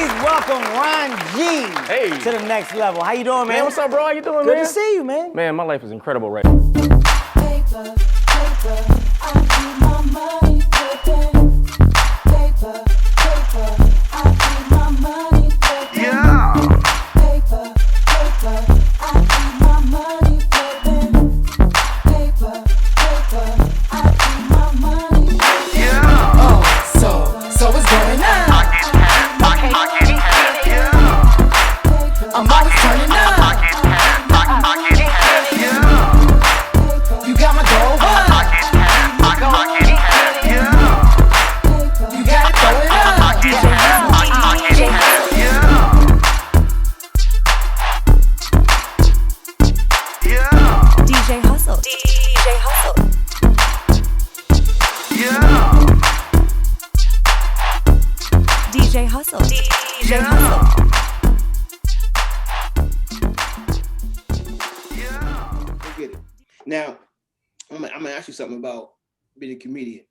Please welcome Ron G to the next level. How you doing, man? What's up, bro? How you doing, Good man? to see you, man. Man, my life is incredible right now. Paper, I keep my money flipping. Paper, I keep my money flipping. Yeah. Paper, I keep my money flipping. Paper, I keep my money flipping. Yeah. So what's going on? I'm always turning up. You got my gold one. You gotta throw it up. DJ Hustle. DJ Hustle. DJ Hustle. DJ Hustle. Get it. Now, I'm gonna ask you something about being a comedian.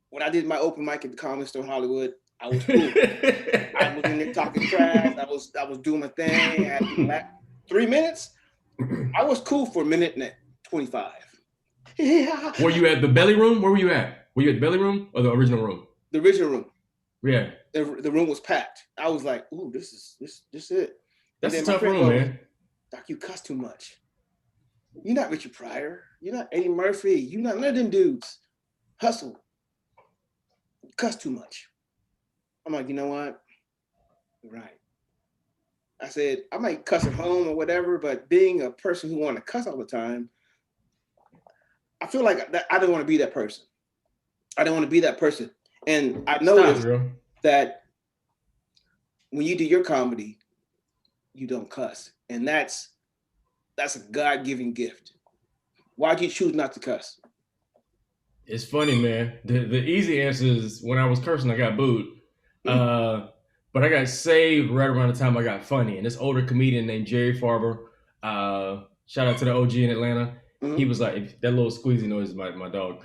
When I did my open mic at the Comedy Store in Hollywood, I was cool. I was in there talking trash. I was doing my thing. I had to laugh. 3 minutes. I was cool for a minute and 25. Yeah. Were you at the belly room? Where were you at? Were you at the belly room or the original room? The original room. Yeah. The room was packed. I was like, ooh, this is it. That's a And then my tough friend room, goes, man. Doc, you cuss too much. You're not Richard Pryor. You're not Eddie Murphy. You're not none of them dudes. Hustle. You cuss too much. I'm like, you know what? You're right. I said, I might cuss at home or whatever, but being a person who want to cuss all the time, I feel like I don't want to be that person. I don't want to be that person. And I noticed that when you do your comedy, you don't cuss. And that's a God-given gift. Why'd you choose not to cuss? It's funny, man. The easy answer is when I was cursing, I got booed. But I got saved right around the time I got funny. And this older comedian named Jerry Farber, shout out to the OG in Atlanta. Mm-hmm. He was like, that little squeezy noise is my dog.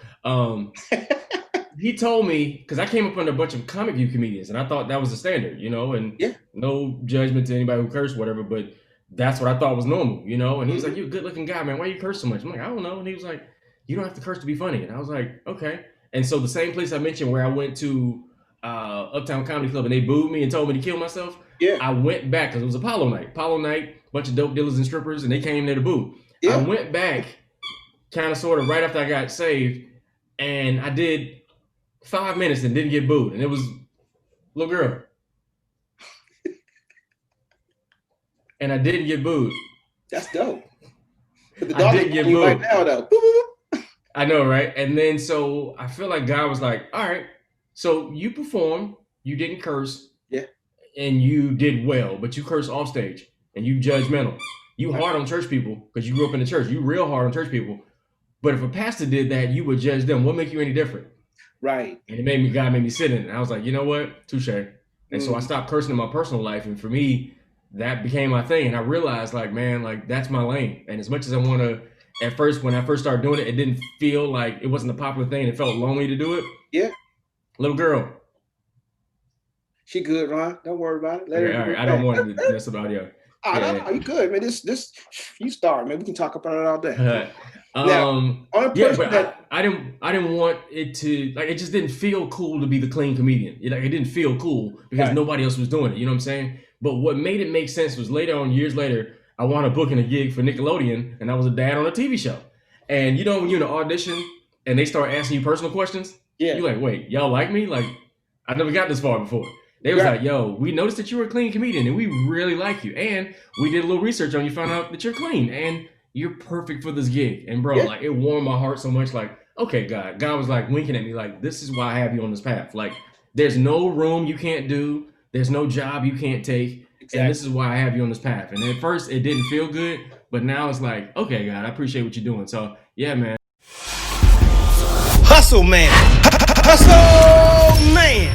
He told me, because I came up under a bunch of Comic View comedians, and I thought that was the standard, and no judgment to anybody who cursed, whatever, but that's what I thought was normal, And he was like, you're a good looking guy, man. Why you curse so much? I'm like, I don't know. And he was like, you don't have to curse to be funny. And I was like, okay. And so the same place I mentioned where I went to Uptown Comedy Club and they booed me and told me to kill myself, I went back because it was Apollo night, bunch of dope dealers and strippers, and they came there to boo. I went back kind of sort of right after I got saved, and I did 5 minutes and didn't get booed, and it was little girl. And I didn't get booed. That's dope. But the I dog didn't is get you right booed. now, though. I know, right? And then so I feel like God was like, all right, so you performed, you didn't curse, and you did well, but you curse off stage, and you judgmental. You hard on church people because you grew up in the church. You real hard on church people. But if a pastor did that, you would judge them. What make you any different? Right. And God made me sit in it. And I was like, you know what? Touche. And so I stopped cursing in my personal life. And for me, that became my thing. And I realized that's my lane. And as much as I want to, at first, when I first started doing it, it didn't feel like it wasn't a popular thing. It felt lonely to do it. Yeah. Little girl. She good, Ron. Don't worry about it. All right. I don't want to mess about you. No, you good, man. This you start, man. We can talk about it all day. I didn't want it to it just didn't feel cool to be the clean comedian. It didn't feel cool because nobody else was doing it. You know what I'm saying? But what made it make sense was years later, I wound up booking a gig for Nickelodeon, and I was a dad on a TV show. And when you're in an audition and they start asking you personal questions, you're like, wait, y'all like me? Like, I never got this far before. They was like, yo, we noticed that you were a clean comedian and we really like you. And we did a little research on you, found out that you're clean and you're perfect for this gig. And bro, it warmed my heart so much. Like, okay, God was like winking at me like, this is why I have you on this path. Like, there's no room you can't do. There's no job you can't take. Exactly. And this is why I have you on this path. And at first it didn't feel good, but now it's like, okay, God, I appreciate what you're doing. So yeah, man. Hustle, man. Hustle, man.